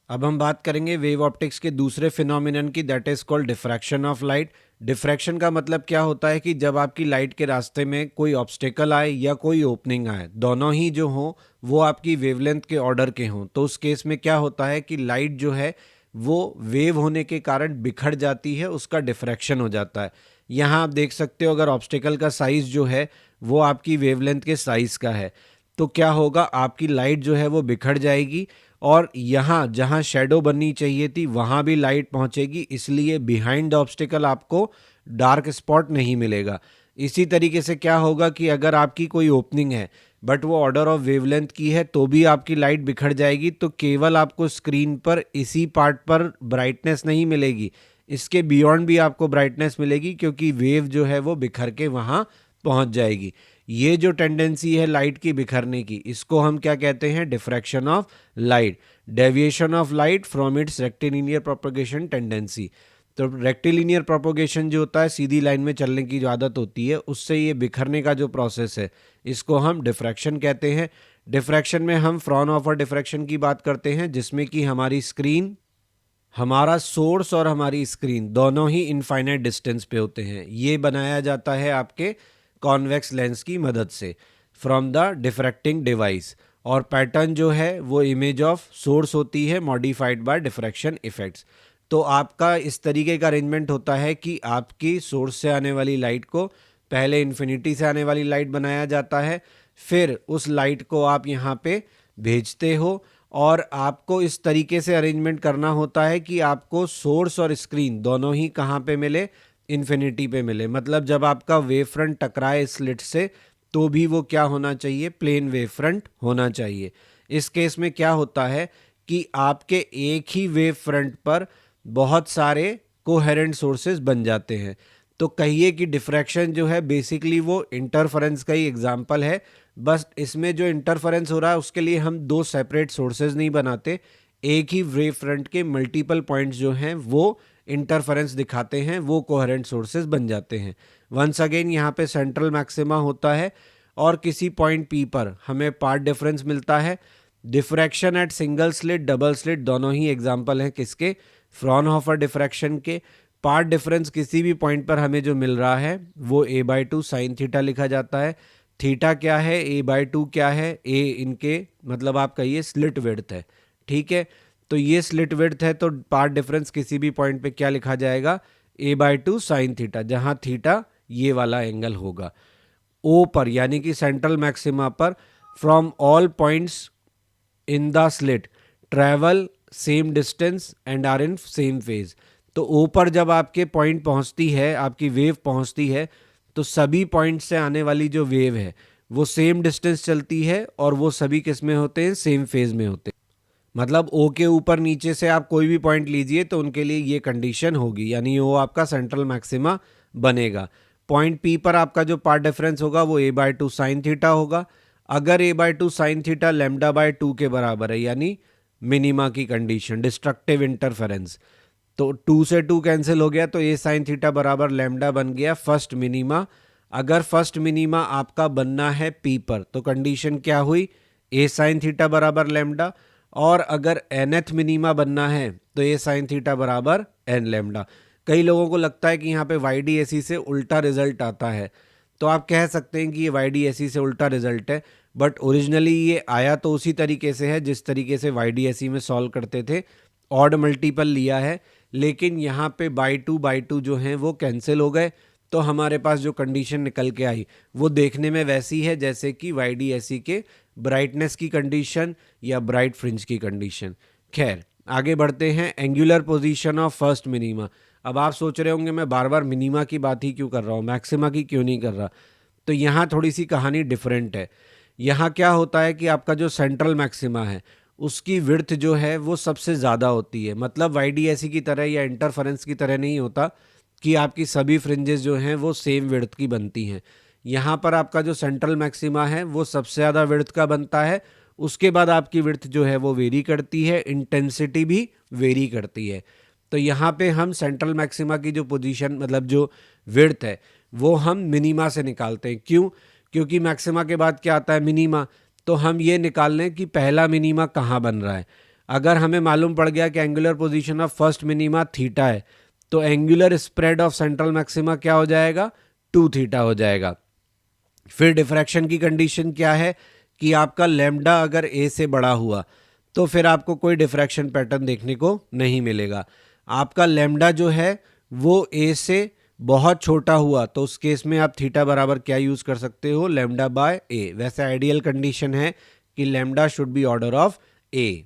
अब हम बात करेंगे वेव ऑप्टिक्स के दूसरे फिनोमिनन की, that is called diffraction of light. Diffraction का मतलब क्या होता है कि जब आपकी लाइट के रास्ते में कोई ऑब्स्टेकल आए या कोई ओपनिंग आए, दोनों ही जो हो वो आपकी वेवलेंथ के ऑर्डर के हों, तो उस केस में क्या होता है कि लाइट जो है वो वेव होने के कारण बिखर जाती है, उसका डिफ्रैक्शन हो जाता है। यहाँ आप देख सकते हो अगर ऑब्स्टेकल का साइज जो है वो आपकी वेवलेंथ के साइज का है, तो क्या होगा, आपकी लाइट जो है वो बिखर जाएगी और यहाँ जहाँ शेडो बननी चाहिए थी वहाँ भी लाइट पहुँचेगी, इसलिए बिहाइंड द ऑब्स्टिकल आपको डार्क स्पॉट नहीं मिलेगा। इसी तरीके से क्या होगा कि अगर आपकी कोई ओपनिंग है बट वो ऑर्डर ऑफ वेवलेंथ की है तो भी आपकी लाइट बिखर जाएगी, तो केवल आपको स्क्रीन पर इसी पार्ट पर ब्राइटनेस नहीं मिलेगी, इसके बियॉन्ड भी आपको ब्राइटनेस मिलेगी, क्योंकि वेव जो है वो बिखर के वहाँ पहुँच जाएगी। ये जो टेंडेंसी है लाइट की बिखरने की, इसको हम क्या कहते हैं, diffraction of light, deviation of light from its rectilinear propagation tendency. तो रेक्टिलिनियर प्रोपगेशन जो होता है, सीधी लाइन में चलने की जो आदत होती है, उससे ये बिखरने का जो प्रोसेस है इसको हम डिफ्रैक्शन कहते हैं। डिफ्रैक्शन में हम फ्रॉनहोफर डिफ्रैक्शन की बात करते हैं, जिसमें कि हमारी स्क्रीन, हमारा सोर्स और हमारी स्क्रीन दोनों ही इनफाइनाइट डिस्टेंस पे होते हैं। ये बनाया जाता है आपके कॉन्वेक्स लेंस की मदद से फ्रॉम द डिफ्रैक्टिंग डिवाइस, और पैटर्न जो है वो इमेज ऑफ सोर्स होती है मॉडिफाइड बाय डिफ्रैक्शन इफेक्ट्स। तो आपका इस तरीके का अरेंजमेंट होता है कि आपकी सोर्स से आने वाली लाइट को पहले इन्फिनिटी से आने वाली लाइट बनाया जाता है, फिर उस लाइट को आप यहाँ पे भेजते हो, और आपको इस तरीके से अरेंजमेंट करना होता है कि आपको सोर्स और स्क्रीन दोनों ही कहाँ पे मिले, इन्फिनिटी पे मिले। मतलब जब आपका वेव फ्रंट टकराए स्लिट से तो भी वो क्या होना चाहिए, प्लेन वेव फ्रंट होना चाहिए। इस केस में क्या होता है कि आपके एक ही वेव फ्रंट पर बहुत सारे कोहेरेंट सोर्सेज बन जाते हैं। तो कहिए कि डिफ्रैक्शन जो है बेसिकली वो इंटरफेरेंस का ही एग्जाम्पल है, बस इसमें जो इंटरफेरेंस हो रहा है उसके लिए हम दो सेपरेट सोर्सेज नहीं बनाते, एक ही वेव फ्रंट के मल्टीपल पॉइंट्स जो हैं वो इंटरफेरेंस दिखाते हैं, वो कोहेरेंट सोर्सेज बन जाते हैं। वंस अगेन यहाँ पे सेंट्रल मैक्सिमा होता है और किसी पॉइंट पी पर हमें पार्ट डिफरेंस मिलता है। Diffraction at single slit, double slit दोनों ही एग्जाम्पल हैं किसके, फ्रॉनहोफर डिफ्रैक्शन के। पार्ट डिफरेंस किसी भी पॉइंट पर हमें जो मिल रहा है वो a/2 साइन थीटा लिखा जाता है। थीटा क्या है, a/2 क्या है, a इनके मतलब आप कहिए स्लिट विड्थ है, ठीक है। तो ये स्लिट विड्थ है, तो पार्ट डिफरेंस किसी भी पॉइंट पे क्या लिखा जाएगा, a/2 साइन थीटा, जहां थीटा ये वाला एंगल होगा। ओ पर यानी कि सेंट्रल मैक्सिमा पर, from all points in the slit travel same distance and are in same phase. तो ऊपर जब आपके पॉइंट पहुंचती है, आपकी वेव पहुंचती है, तो सभी पॉइंट से आने वाली जो वेव है वो सेम डिस्टेंस चलती है और वो सभी किस में होते हैं, सेम फेज में होते हैं। मतलब ओ के ऊपर नीचे से आप कोई भी पॉइंट लीजिए तो उनके लिए ये कंडीशन होगी, यानी वो आपका सेंट्रल मैक्सिमा बनेगा। पॉइंट पी पर आपका जो पार्ट डिफरेंस होगा वो a/2 साइन थीटा होगा। अगर a/2 साइन थीटा λ/2 के बराबर है, यानी मिनिमा की कंडीशन, डिस्ट्रक्टिव इंटरफेरेंस, तो 2 से 2 कैंसिल हो गया, तो a साइन थीटा बराबर लैम्डा बन गया फर्स्ट मिनिमा। अगर फर्स्ट मिनिमा आपका बनना है पी पर, तो कंडीशन क्या हुई, a साइन थीटा बराबर लैम्डा, और अगर nth मिनिमा बनना है तो a साइन थीटा बराबर n लैम्डा। कई लोगों को लगता है कि यहाँ पे YDSE से उल्टा रिजल्ट आता है, तो आप कह सकते हैं कि ये YDSE से उल्टा रिजल्ट है, बट ओरिजिनली ये आया तो उसी तरीके से है जिस तरीके से YDSE में सॉल्व करते थे, ऑड मल्टीपल लिया है, लेकिन यहाँ पे बाई टू जो हैं वो कैंसिल हो गए, तो हमारे पास जो कंडीशन निकल के आई वो देखने में वैसी है जैसे कि YDSE के ब्राइटनेस की कंडीशन या ब्राइट फ्रिंज की कंडीशन। खैर आगे बढ़ते हैं, angular position of first minima. अब आप सोच रहे होंगे मैं बार बार मिनिमा की बात ही क्यों कर रहा हूँ, मैक्सिमा की क्यों नहीं कर रहा। तो यहाँ थोड़ी सी कहानी डिफरेंट है। यहाँ क्या होता है कि आपका जो सेंट्रल मैक्सिमा है उसकी विड्थ जो है वो सबसे ज़्यादा होती है। मतलब YDSE की तरह या इंटरफेरेंस की तरह नहीं होता कि आपकी सभी फ्रिंजेस जो हैं वो सेम विड्थ की बनती हैं। यहाँ पर आपका जो सेंट्रल मैक्सिमा है वो सबसे ज़्यादा विड्थ का बनता है, उसके बाद आपकी विड्थ जो है वो वेरी करती है, इंटेंसिटी भी वेरी करती है। तो यहाँ पे हम सेंट्रल मैक्सिमा की जो पोजीशन मतलब जो विड्थ है वो हम मिनिमा से निकालते हैं। क्यों, क्योंकि मैक्सिमा के बाद क्या आता है, मिनिमा। तो हम ये निकाल लें कि पहला मिनिमा कहाँ बन रहा है। अगर हमें मालूम पड़ गया कि angular position of first minima theta है, तो angular spread of central maxima क्या हो जाएगा, 2 थीटा हो जाएगा। फिर डिफ्रैक्शन की कंडीशन क्या है कि आपका लैम्डा अगर ए से बड़ा हुआ तो फिर आपको कोई डिफ्रैक्शन पैटर्न देखने को नहीं मिलेगा। आपका लैम्डा जो है वो ए से बहुत छोटा हुआ तो उस केस में आप थीटा बराबर क्या यूज़ कर सकते हो, लैम्डा बाय ए। वैसे आइडियल कंडीशन है कि lambda should be order of a.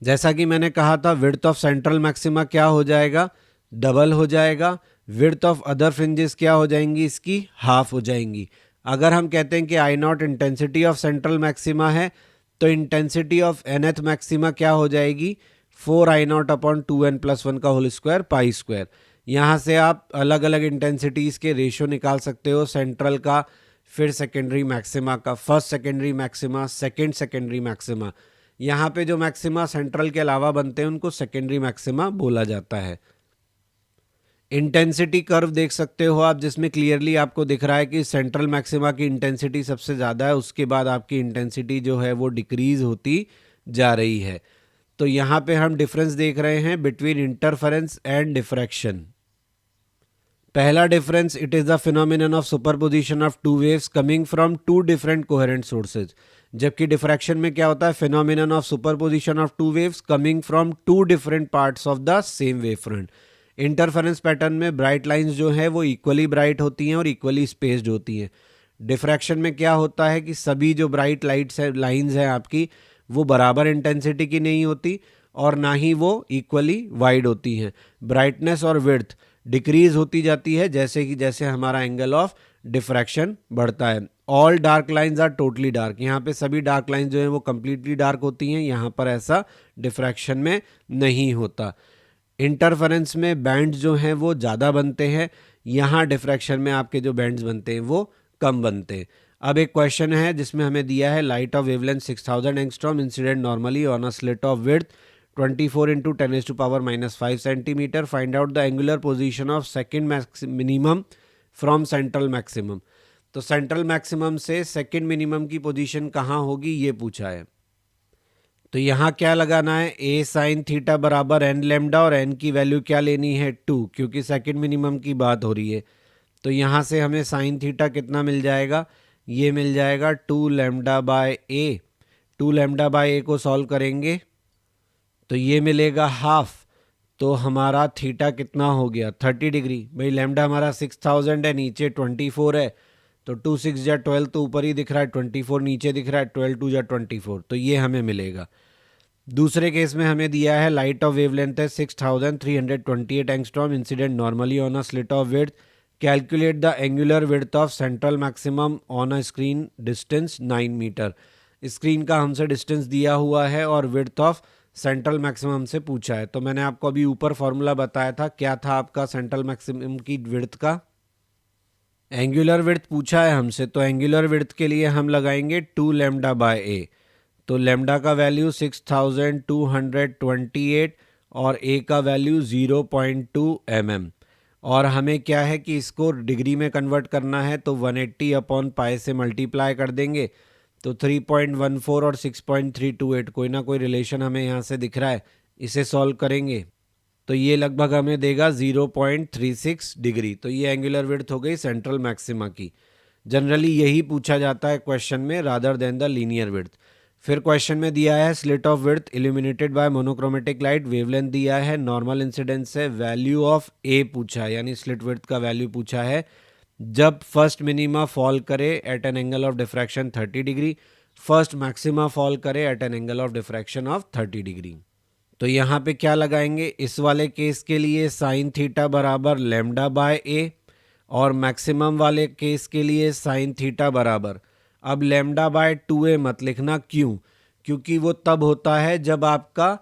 जैसा कि मैंने कहा था, विड्थ ऑफ सेंट्रल मैक्सिमा क्या हो जाएगा, डबल हो जाएगा। विड्थ ऑफ अदर फ्रिंजेस क्या हो जाएंगी, इसकी हाफ हो जाएंगी। अगर हम कहते हैं कि I naught intensity of central maxima है, तो इंटेंसिटी ऑफ nth मैक्सिमा क्या हो जाएगी, 4I0 अपॉन 2n+1 का होल स्क्वायर पाई स्क्वायर। यहाँ से आप अलग अलग इंटेंसिटीज़ के रेशियो निकाल सकते हो, सेंट्रल का, फिर सेकेंडरी मैक्सिमा का, first secondary maxima, second secondary maxima. यहाँ पे जो मैक्सिमा सेंट्रल के अलावा बनते हैं उनको सेकेंडरी मैक्सिमा बोला जाता है। इंटेंसिटी कर्व देख सकते हो आप, जिसमें क्लियरली आपको दिख रहा है कि सेंट्रल मैक्सिमा की इंटेंसिटी सबसे ज़्यादा है, उसके बाद आपकी इंटेंसिटी जो है वो डिक्रीज होती जा रही है। तो यहाँ पे हम डिफरेंस देख रहे हैं बिटवीन इंटरफेरेंस एंड डिफ्रैक्शन। पहला difference, it is the phenomenon of superposition of two waves coming from two different coherent sources. जबकि डिफ्रैक्शन में क्या होता है, phenomenon of superposition of two waves coming from two different parts of the same wave front. Interference pattern में bright lines जो है वो equally bright होती हैं और इक्वली स्पेस्ड होती हैं। डिफ्रैक्शन में क्या होता है कि सभी जो ब्राइट लाइट्स है, लाइंस हैं आपकी, वो बराबर इंटेंसिटी की नहीं होती और ना ही वो इक्वली वाइड होती हैं। ब्राइटनेस और विड्थ डिक्रीज होती जाती है जैसे कि जैसे हमारा एंगल ऑफ डिफ्रैक्शन बढ़ता है। All dark lines are totally dark. यहाँ पे सभी डार्क लाइंस जो हैं वो कंप्लीटली डार्क होती हैं, यहाँ पर ऐसा डिफ्रैक्शन में नहीं होता। इंटरफेरेंस में बैंड्स जो हैं वो ज़्यादा बनते हैं, यहाँ डिफ्रैक्शन में आपके जो बैंड्स बनते हैं वो कम बनते हैं। अब एक क्वेश्चन है जिसमें हमें दिया है light of wavelength 6000 angstrom incident normally on a slit of width 24 into 10⁻⁻5 centimetre, find out the angular position of second minimum from central maximum. तो सेंट्रल मैक्सिमम से सेकेंड मिनिमम की पोजीशन कहाँ होगी ये पूछा है। तो यहाँ क्या लगाना है, ए साइन थीटा बराबर एन लेमडा, और एन की वैल्यू क्या लेनी है 2, क्योंकि सेकंड मिनिमम की बात हो रही है। तो यहाँ से हमें साइन थीटा कितना मिल जाएगा, ये मिल जाएगा 2 lambda by a. 2 lambda by a को सॉल्व करेंगे तो ये मिलेगा हाफ। तो हमारा थीटा कितना हो गया 30 डिग्री। भाई लेमडा हमारा 6000 है, नीचे 24 है, तो 2 6 जा 12 तो ऊपर ही दिख रहा है, 24 नीचे दिख रहा है, 12 2 जा 24, तो ये हमें मिलेगा। दूसरे केस में हमें दिया है लाइट ऑफ वेवलेंथ है 6328 angstrom incident normally on a slit of width, calculate the angular width of central maximum on a screen distance 9 metre. Screen का हमसे डिस्टेंस दिया हुआ है और विड्थ ऑफ सेंट्रल मैक्सिमम से पूछा है। तो मैंने आपको अभी ऊपर फॉर्मूला बताया था, क्या था आपका सेंट्रल मैक्सिमम की विड्थ का, एंगुलर विड्थ पूछा है हमसे, तो एंगुलर विड्थ के लिए हम लगाएंगे 2 लेमडा बाय ए। तो लेमडा का वैल्यू 6228 और ए का वैल्यू 0.2 mm। और हमें क्या है कि इसको डिग्री में कन्वर्ट करना है, तो 180 अपॉन पाई से मल्टीप्लाई कर देंगे, तो 3.14 और 6.328 कोई ना कोई रिलेशन हमें यहाँ से दिख रहा है, इसे सॉल्व करेंगे तो ये लगभग हमें देगा 0.36 डिग्री। तो ये एंगुलर विड्थ हो गई सेंट्रल मैक्सिमा की। जनरली यही पूछा जाता है क्वेश्चन में rather than the linear width. फिर क्वेश्चन में दिया है slit of width illuminated by monochromatic light, wavelength दिया है, नॉर्मल इंसिडेंस है, वैल्यू ऑफ ए पूछा है, यानी स्लिट विड्थ का वैल्यू पूछा है जब फर्स्ट मिनिमा फॉल करे at an angle of diffraction 30 degree, first maxima fall करे at an angle of diffraction of 30 degree. तो यहाँ पे क्या लगाएंगे, इस वाले केस के लिए साइन थीटा बराबर लेमडा बाय ए, और मैक्सिमम वाले केस के लिए साइन थीटा बराबर, अब लेमडा बाय 2a मत लिखना, क्यों, क्योंकि वो तब होता है जब आपका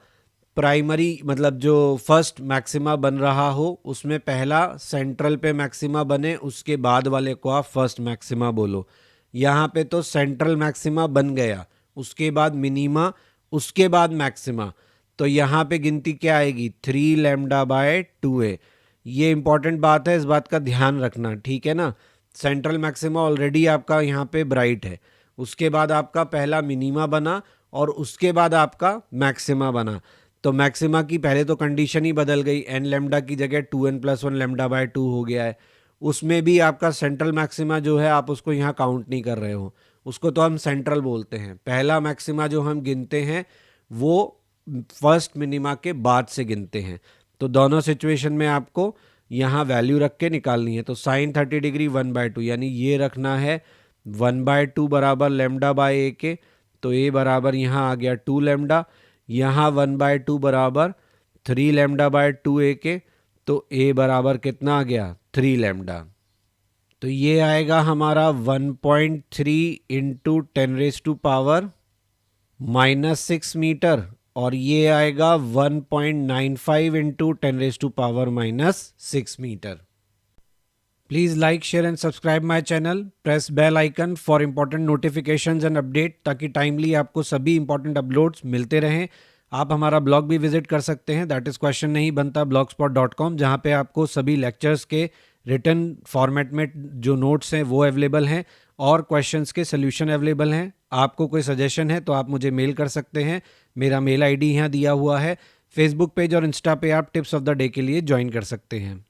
प्राइमरी मतलब जो फर्स्ट मैक्सिमा बन रहा हो उसमें पहला सेंट्रल पे मैक्सिमा बने, उसके बाद वाले को आप फर्स्ट मैक्सिमा बोलो। यहाँ पे तो सेंट्रल मैक्सिमा बन गया, उसके बाद मिनिमा, उसके बाद मैक्सिमा, तो यहाँ पे गिनती क्या आएगी 3 लेमडा बाय 2a। ये इंपॉर्टेंट बात है, इस बात का ध्यान रखना, ठीक है ना। सेंट्रल मैक्सिमा ऑलरेडी आपका यहाँ पे ब्राइट है, उसके बाद आपका पहला मिनिमा बना और उसके बाद आपका मैक्सिमा बना। तो मैक्सिमा की पहले तो कंडीशन ही बदल गई, एन लेमडा की जगह 2n+1 लेमडा बाय 2 हो गया है। उसमें भी आपका सेंट्रल मैक्सिमा जो है आप उसको यहाँ काउंट नहीं कर रहे हो, उसको तो हम सेंट्रल बोलते हैं। पहला मैक्सिमा जो हम गिनते हैं वो फर्स्ट मिनिमा के बाद से गिनते हैं। तो दोनों सिचुएशन में आपको यहाँ वैल्यू रख के निकालनी है। तो साइन 30 डिग्री 1/2 यानी ये रखना है 1/2 बराबर लेमडा बाय ए के। तो ए बराबर यहाँ आ गया 2 लेमडा, यहाँ 1/2 बराबर 3 लेमडा बाय 2 ए के। तो ए बराबर कितना आ गया 3 लेमडा। तो ये आएगा हमारा 1.3 इंटू 10⁻⁻6 मीटर, और ये आएगा 1.95 into 10⁻⁻6 metre. Please like share and subscribe my channel, press bell icon for important notifications and update, ताकि टाइमली आपको सभी इंपॉर्टेंट अपलोड्स मिलते रहें। आप हमारा ब्लॉग भी विजिट कर सकते हैं, दैट इज़ क्वेश्चन नहीं बनता blogspot.com, जहाँ पे आपको सभी लेक्चर्स के रिटन फॉर्मेट में जो नोट्स हैं वो अवेलेबल हैं और क्वेश्चंस के सोल्यूशन अवेलेबल हैं। आपको कोई सजेशन है तो आप मुझे मेल कर सकते हैं, मेरा मेल आईडी यहाँ दिया हुआ है। फेसबुक पेज और इंस्टा पे आप टिप्स ऑफ द डे के लिए ज्वाइन कर सकते हैं।